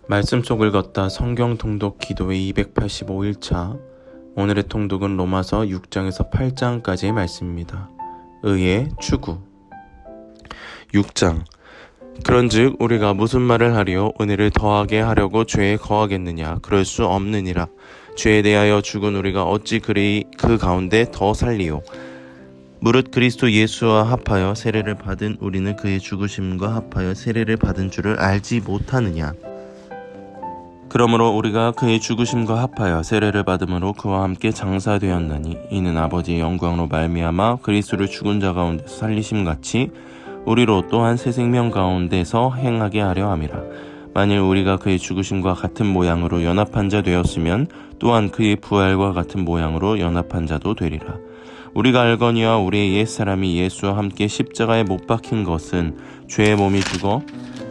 말씀 속을 걷다 성경 통독 기도회 285일차. 오늘의 통독은 로마서 6장에서 8장까지의 말씀입니다. 의의 추구. 6장. 그런즉 우리가 무슨 말을 하리요? 은혜를 더하게 하려고 죄에 거하겠느냐? 그럴 수 없느니라. 죄에 대하여 죽은 우리가 어찌 그리 그 가운데 더 살리요? 무릇 그리스도 예수와 합하여 세례를 받은 우리는 그의 죽으심과 합하여 세례를 받은 줄을 알지 못하느냐? 그러므로 우리가 그의 죽으심과 합하여 세례를 받음으로 그와 함께 장사되었나니 이는 아버지의 영광으로 말미암아 그리스도를 죽은 자 가운데서 살리심같이 우리로 또한 새 생명 가운데서 행하게 하려 함이라. 만일 우리가 그의 죽으심과 같은 모양으로 연합한 자 되었으면 또한 그의 부활과 같은 모양으로 연합한 자도 되리라. 우리가 알거니와 우리의 옛사람이 예수와 함께 십자가에 못 박힌 것은 죄의 몸이 죽어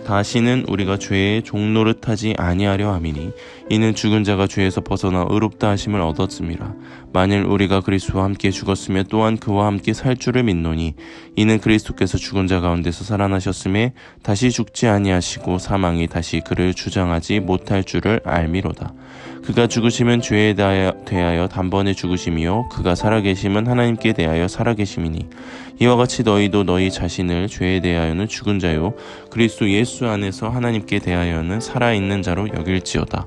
다시는 우리가 죄의 종노릇하지 아니하려 함이니 이는 죽은 자가 죄에서 벗어나 의롭다 하심을 얻었음이라. 만일 우리가 그리스도와 함께 죽었으면 또한 그와 함께 살 줄을 믿노니 이는 그리스도께서 죽은 자 가운데서 살아나셨음에 다시 죽지 아니하시고 사망이 다시 그를 주장하지 못할 줄을 알미로다. 그가 죽으심은 죄에 대하여 단번에 죽으심이요 그가 살아계심은 하나님께 대하여 살아계심이니 이와 같이 너희도 너희 자신을 죄에 대하여는 죽은 자요 그리스도 예수 안에서 하나님께 대하여는 살아있는 자로 여길지어다.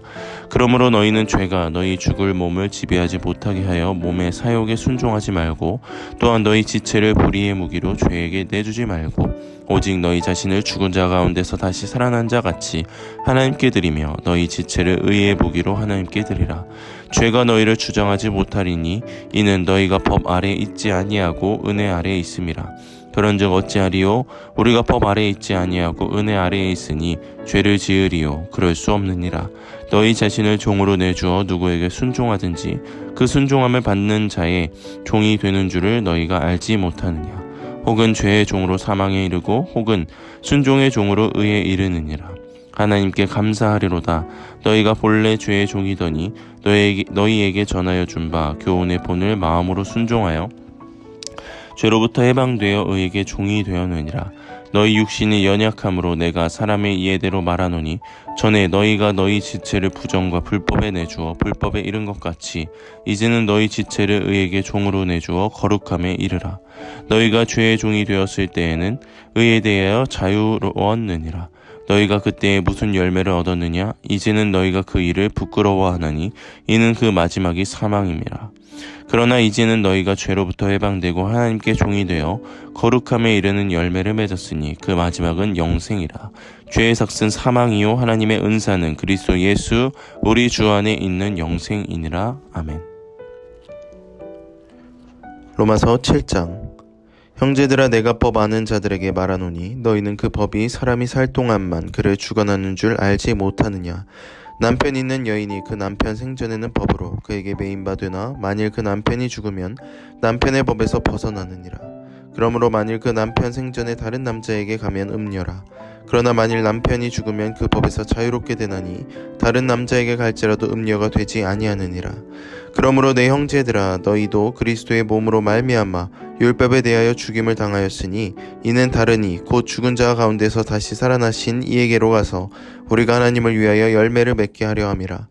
그러므로 너희는 죄가 너희 죽을 몸을 지배하지 못하게 하여 몸의 사욕에 순종하지 말고 또한 너희 지체를 불의의 무기로 죄에게 내주지 말고 오직 너희 자신을 죽은 자 가운데서 다시 살아난 자 같이 하나님께 드리며 너희 지체를 의의 무기로 하나님께 드리라. 죄가 너희를 주장하지 못하리니 이는 너희가 법 아래 있지 아니하고 은혜 아래 있음이라. 그런즉 어찌하리요? 우리가 법 아래 있지 아니하고 은혜 아래에 있으니 죄를 지으리요? 그럴 수 없느니라. 너희 자신을 종으로 내주어 누구에게 순종하든지 그 순종함을 받는 자의 종이 되는 줄을 너희가 알지 못하느냐? 혹은 죄의 종으로 사망에 이르고 혹은 순종의 종으로 의에 이르느니라. 하나님께 감사하리로다. 너희가 본래 죄의 종이더니 너희에게 전하여 준 바 교훈의 본을 마음으로 순종하여 죄로부터 해방되어 의에게 종이 되었느니라. 너희 육신이 연약함으로 내가 사람의 이해대로 말하노니 전에 너희가 너희 지체를 부정과 불법에 내주어 불법에 이른 것 같이 이제는 너희 지체를 의에게 종으로 내주어 거룩함에 이르라. 너희가 죄의 종이 되었을 때에는 의에 대하여 자유로웠느니라. 너희가 그때에 무슨 열매를 얻었느냐? 이제는 너희가 그 일을 부끄러워하나니 이는 그 마지막이 사망임이라. 그러나 이제는 너희가 죄로부터 해방되고 하나님께 종이 되어 거룩함에 이르는 열매를 맺었으니 그 마지막은 영생이라. 죄의 삭은 사망이요 하나님의 은사는 그리스도 예수 우리 주 안에 있는 영생이니라. 아멘. 로마서 7장. 형제들아 내가 법 아는 자들에게 말하노니 너희는 그 법이 사람이 살 동안만 그를 주관하는 줄 알지 못하느냐. 남편 있는 여인이 그 남편 생전에는 법으로 그에게 매인바 되나 만일 그 남편이 죽으면 남편의 법에서 벗어나느니라. 그러므로 만일 그 남편 생전에 다른 남자에게 가면 음녀라. 그러나 만일 남편이 죽으면 그 법에서 자유롭게 되나니 다른 남자에게 갈지라도 음녀가 되지 아니하느니라. 그러므로 내 형제들아 너희도 그리스도의 몸으로 말미암아 율법에 대하여 죽임을 당하였으니 이는 다르니 곧 죽은 자 가운데서 다시 살아나신 이에게로 가서 우리가 하나님을 위하여 열매를 맺게 하려 함이라.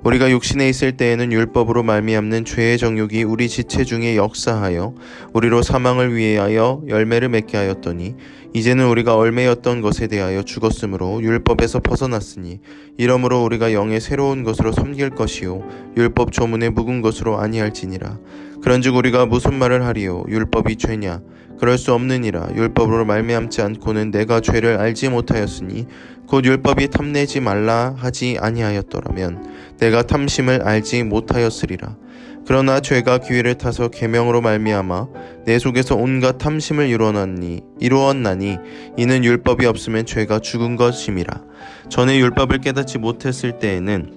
우리가 육신에 있을 때에는 율법으로 말미암는 죄의 정욕이 우리 지체 중에 역사하여 우리로 사망을 위하여 열매를 맺게 하였더니 이제는 우리가 얼매였던 것에 대하여 죽었으므로 율법에서 벗어났으니 이러므로 우리가 영의 새로운 것으로 섬길 것이요 율법 조문에 묵은 것으로 아니할지니라. 그런즉 우리가 무슨 말을 하리요? 율법이 죄냐? 그럴 수 없느니라. 율법으로 말미암지 않고는 내가 죄를 알지 못하였으니 곧 율법이 탐내지 말라 하지 아니하였더라면 내가 탐심을 알지 못하였으리라. 그러나 죄가 기회를 타서 계명으로 말미암아 내 속에서 온갖 탐심을 이루었나니 이는 율법이 없으면 죄가 죽은 것임이라. 전에 율법을 깨닫지 못했을 때에는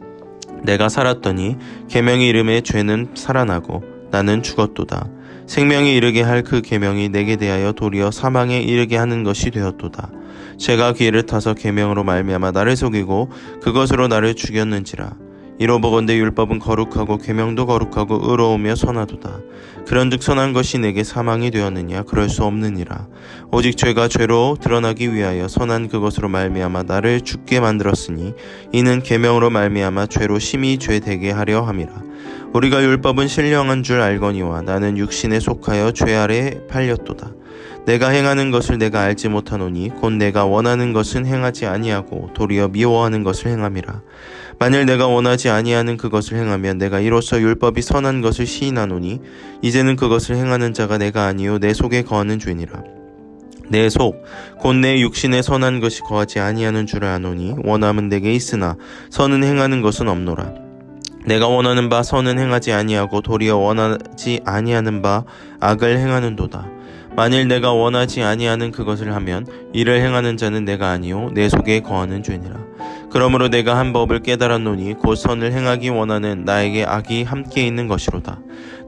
내가 살았더니 계명이 이름에 죄는 살아나고 나는 죽었도다. 생명에 이르게 할 그 계명이 내게 대하여 도리어 사망에 이르게 하는 것이 되었도다. 죄가 기회를 타서 계명으로 말미암아 나를 속이고 그것으로 나를 죽였는지라. 이로 보건대 율법은 거룩하고 계명도 거룩하고 의로우며 선하도다. 그런즉 선한 것이 내게 사망이 되었느냐? 그럴 수 없느니라. 오직 죄가 죄로 드러나기 위하여 선한 그것으로 말미암아 나를 죽게 만들었으니 이는 계명으로 말미암아 죄로 심히 죄되게 하려 함이라. 우리가 율법은 신령한 줄 알거니와 나는 육신에 속하여 죄 아래 팔렸도다. 내가 행하는 것을 내가 알지 못하노니 곧 내가 원하는 것은 행하지 아니하고 도리어 미워하는 것을 행함이라. 만일 내가 원하지 아니하는 그것을 행하면 내가 이로써 율법이 선한 것을 시인하노니 이제는 그것을 행하는 자가 내가 아니요 내 속에 거하는 죄니라. 내 속 곧 내 육신에 선한 것이 거하지 아니하는 줄을 아노니 원함은 내게 있으나 선은 행하는 것은 없노라. 내가 원하는 바 선은 행하지 아니하고 도리어 원하지 아니하는 바 악을 행하는도다. 만일 내가 원하지 아니하는 그것을 하면 이를 행하는 자는 내가 아니요 내 속에 거하는 죄니라. 그러므로 내가 한 법을 깨달았노니 곧 선을 행하기 원하는 나에게 악이 함께 있는 것이로다.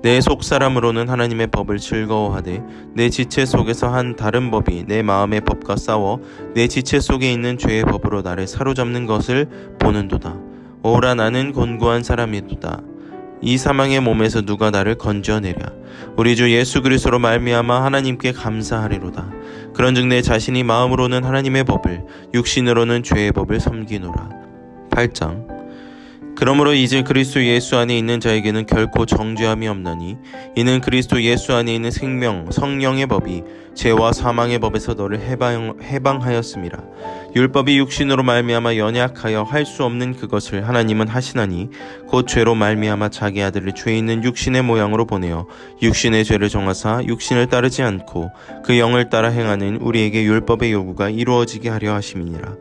내 속 사람으로는 하나님의 법을 즐거워하되 내 지체 속에서 한 다른 법이 내 마음의 법과 싸워 내 지체 속에 있는 죄의 법으로 나를 사로잡는 것을 보는도다. 오라 나는 곤고한 사람이도다. 이 사망의 몸에서 누가 나를 건져내랴. 우리 주 예수 그리스도로 말미암아 하나님께 감사하리로다. 그런즉 내 자신이 마음으로는 하나님의 법을 육신으로는 죄의 법을 섬기노라. 8장. 그러므로 이제 그리스도 예수 안에 있는 자에게는 결코 정죄함이 없나니 이는 그리스도 예수 안에 있는 생명 성령의 법이 죄와 사망의 법에서 너를 해방하였음이라. 율법이 육신으로 말미암아 연약하여 할 수 없는 그것을 하나님은 하시나니 곧 죄로 말미암아 자기 아들을 죄 있는 육신의 모양으로 보내어 육신의 죄를 정하사 육신을 따르지 않고 그 영을 따라 행하는 우리에게 율법의 요구가 이루어지게 하려 하심이니라.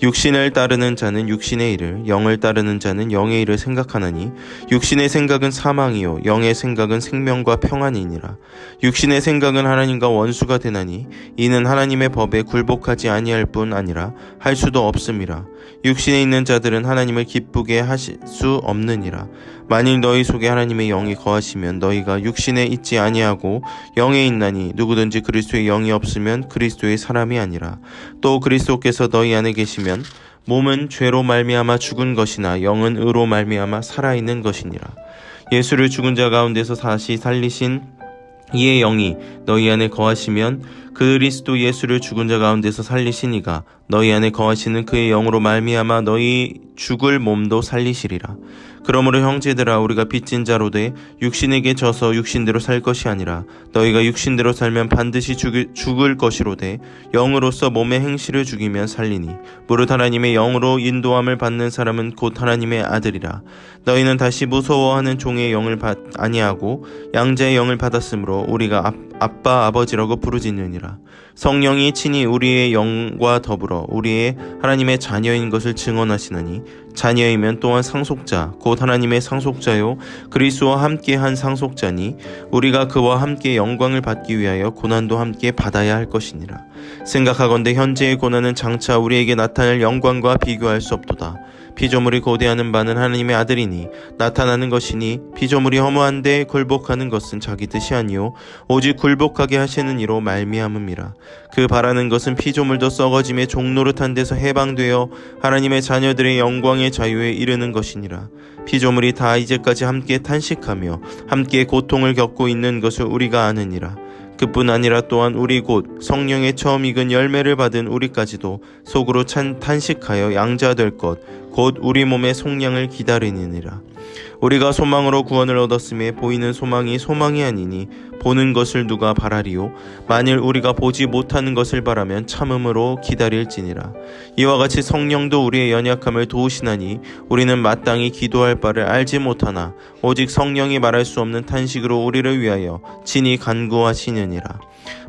육신을 따르는 자는 육신의 일을, 영을 따르는 자는 영의 일을 생각하나니 육신의 생각은 사망이요 영의 생각은 생명과 평안이니라. 육신의 생각은 하나님과 원수가 되나니 이는 하나님의 법에 굴복하지 아니할 뿐 아니라 할 수도 없음이라. 육신에 있는 자들은 하나님을 기쁘게 하실 수 없느니라. 만일 너희 속에 하나님의 영이 거하시면 너희가 육신에 있지 아니하고 영에 있나니 누구든지 그리스도의 영이 없으면 그리스도의 사람이 아니라. 또 그리스도께서 너희 안에 계시면 몸은 죄로 말미암아 죽은 것이나 영은 의로 말미암아 살아있는 것이니라. 예수를 죽은 자 가운데서 다시 살리신 이의 영이 너희 안에 거하시면 그리스도 예수를 죽은 자 가운데서 살리신 이가 너희 안에 거하시는 그의 영으로 말미암아 너희 죽을 몸도 살리시리라. 그러므로 형제들아 우리가 빚진 자로 돼 육신에게 져서 육신대로 살 것이 아니라 너희가 육신대로 살면 반드시 죽을 것이로되 영으로서 몸의 행실을 죽이면 살리니 무릇 하나님의 영으로 인도함을 받는 사람은 곧 하나님의 아들이라. 너희는 다시 무서워하는 종의 영을 아니하고 양자의 영을 받았으므로 우리가 아빠 아버지라고 부르짖느니라. 성령이 친히 우리의 영과 더불어 우리의 하나님의 자녀인 것을 증언하시나니 자녀이면 또한 상속자 곧 하나님의 상속자요 그리스도와 함께한 상속자니 우리가 그와 함께 영광을 받기 위하여 고난도 함께 받아야 할 것이니라. 생각하건대 현재의 고난은 장차 우리에게 나타날 영광과 비교할 수 없도다. 피조물이 고대하는 바는 하나님의 아들이니 나타나는 것이니 피조물이 허무한데 굴복하는 것은 자기 뜻이 아니요 오직 굴복하게 하시는 이로 말미암음이라. 그 바라는 것은 피조물도 썩어짐의 종노릇한 데서 해방되어 하나님의 자녀들의 영광의 자유에 이르는 것이니라. 피조물이 다 이제까지 함께 탄식하며 함께 고통을 겪고 있는 것을 우리가 아느니라. 그뿐 아니라 또한 우리 곧 성령의 처음 익은 열매를 받은 우리까지도 속으로 탄식하여 양자될 것 곧 우리 몸의 속량을 기다리느니라. 우리가 소망으로 구원을 얻었음에 보이는 소망이 소망이 아니니 보는 것을 누가 바라리요. 만일 우리가 보지 못하는 것을 바라면 참음으로 기다릴지니라. 이와 같이 성령도 우리의 연약함을 도우시나니 우리는 마땅히 기도할 바를 알지 못하나 오직 성령이 말할 수 없는 탄식으로 우리를 위하여 친히 간구하시느니라.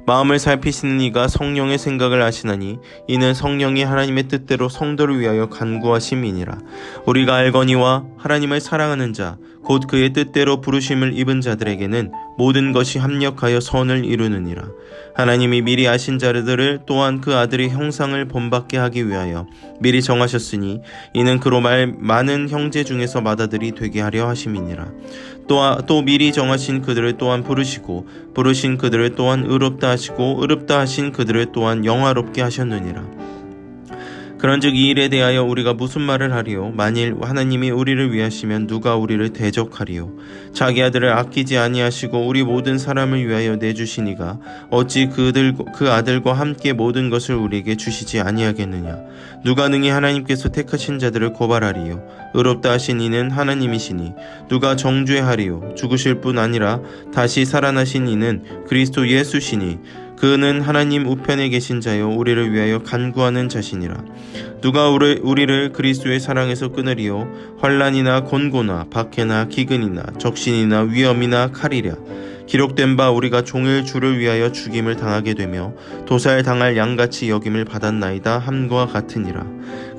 마음을 살피시는 이가 성령의 생각을 아시나니 이는 성령이 하나님의 뜻대로 성도를 위하여 간구하심이니라. 우리가 알거니와 하나님을 사랑하는 자 곧 그의 뜻대로 부르심을 입은 자들에게는 모든 것이 합력하여 선을 이루느니라. 하나님이 미리 아신 자들을 또한 그 아들의 형상을 본받게 하기 위하여 미리 정하셨으니 이는 그로 많은 형제 중에서 맏아들이 되게 하려 하심이니라. 또 미리 정하신 그들을 또한 부르시고 부르신 그들을 또한 의롭다 하시고 의롭다 하신 그들을 또한 영화롭게 하셨느니라. 그런즉 이 일에 대하여 우리가 무슨 말을 하리요? 만일 하나님이 우리를 위하시면 누가 우리를 대적하리요? 자기 아들을 아끼지 아니하시고 우리 모든 사람을 위하여 내주시니가 어찌 그 아들과 함께 모든 것을 우리에게 주시지 아니하겠느냐? 누가 능히 하나님께서 택하신 자들을 고발하리요? 의롭다 하신 이는 하나님이시니 누가 정죄하리요? 죽으실 뿐 아니라 다시 살아나신 이는 그리스도 예수시니 그는 하나님 우편에 계신 자요 우리를 위하여 간구하는 자시니라. 누가 우리를 그리스도의 사랑에서 끊으리요? 환난이나 곤고나 박해나 기근이나 적신이나 위험이나 칼이랴. 기록된 바 우리가 종일 주를 위하여 죽임을 당하게 되며 도살당할 양같이 여김을 받았나이다 함과 같으니라.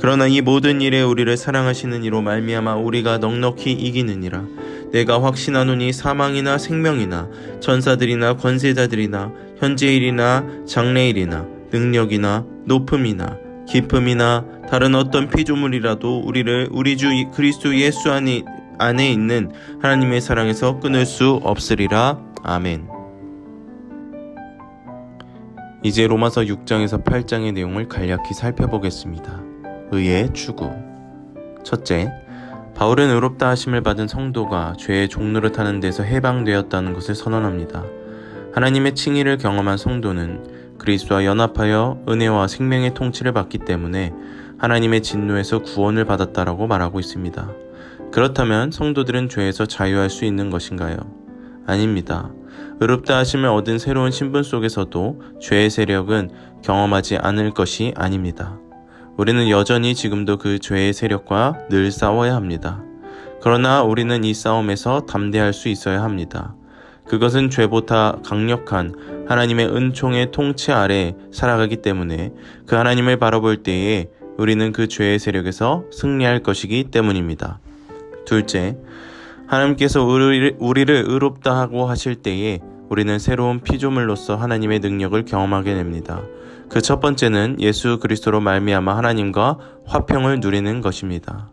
그러나 이 모든 일에 우리를 사랑하시는 이로 말미암아 우리가 넉넉히 이기느니라. 내가 확신하노니 사망이나 생명이나 천사들이나 권세자들이나 현재일이나 장래일이나 능력이나 높음이나 깊음이나 다른 어떤 피조물이라도 우리를 우리 주 그리스도 예수 안에 있는 하나님의 사랑에서 끊을 수 없으리라. 아멘. 이제 로마서 6장에서 8장의 내용을 간략히 살펴보겠습니다. 의의 추구. 첫째, 바울은 의롭다 하심을 받은 성도가 죄의 종노릇하는 데서 해방되었다는 것을 선언합니다. 하나님의 칭의를 경험한 성도는 그리스도와 연합하여 은혜와 생명의 통치를 받기 때문에 하나님의 진노에서 구원을 받았다라고 말하고 있습니다. 그렇다면 성도들은 죄에서 자유할 수 있는 것인가요? 아닙니다. 의롭다 하심을 얻은 새로운 신분 속에서도 죄의 세력은 경험하지 않을 것이 아닙니다. 우리는 여전히 지금도 그 죄의 세력과 늘 싸워야 합니다. 그러나 우리는 이 싸움에서 담대할 수 있어야 합니다. 그것은 죄보다 강력한 하나님의 은총의 통치 아래 살아가기 때문에 그 하나님을 바라볼 때에 우리는 그 죄의 세력에서 승리할 것이기 때문입니다. 둘째, 하나님께서 우리를 의롭다 하고 하실 때에 우리는 새로운 피조물로서 하나님의 능력을 경험하게 됩니다. 그 첫 번째는 예수 그리스도로 말미암아 하나님과 화평을 누리는 것입니다.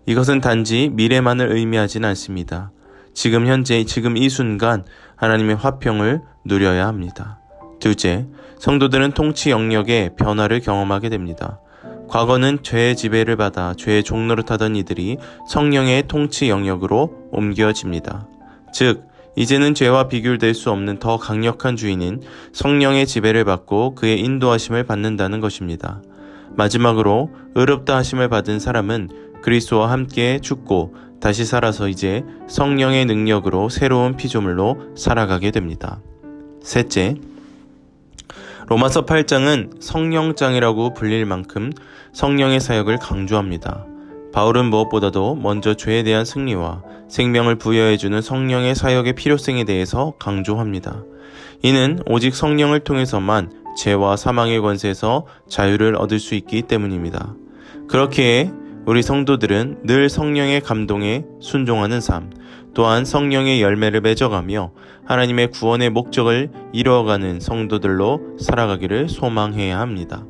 이것은 단지 미래만을 의미하진 않습니다. 지금 현재, 지금 이 순간 하나님의 화평을 누려야 합니다. 둘째, 성도들은 통치 영역의 변화를 경험하게 됩니다. 과거는 죄의 지배를 받아 죄의 종노릇하던 이들이 성령의 통치 영역으로 옮겨집니다. 즉, 이제는 죄와 비교될 수 없는 더 강력한 주인인 성령의 지배를 받고 그의 인도하심을 받는다는 것입니다. 마지막으로 의롭다 하심을 받은 사람은 그리스도와 함께 죽고 다시 살아서 이제 성령의 능력으로 새로운 피조물로 살아가게 됩니다. 셋째, 로마서 8장은 성령장이라고 불릴 만큼 성령의 사역을 강조합니다. 바울은 무엇보다도 먼저 죄에 대한 승리와 생명을 부여해주는 성령의 사역의 필요성에 대해서 강조합니다. 이는 오직 성령을 통해서만 죄와 사망의 권세에서 자유를 얻을 수 있기 때문입니다. 그렇기에 우리 성도들은 늘 성령의 감동에 순종하는 삶, 또한 성령의 열매를 맺어가며 하나님의 구원의 목적을 이루어가는 성도들로 살아가기를 소망해야 합니다.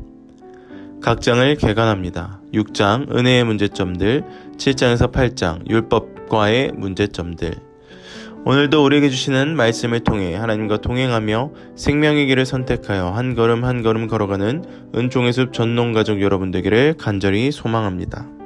각 장을 개관합니다. 6장 은혜의 문제점들, 7장에서 8장 율법과의 문제점들. 오늘도 우리에게 주시는 말씀을 통해 하나님과 동행하며 생명의 길을 선택하여 한 걸음 한 걸음 걸어가는 은총의 숲 전농가족 여러분 되기를 간절히 소망합니다.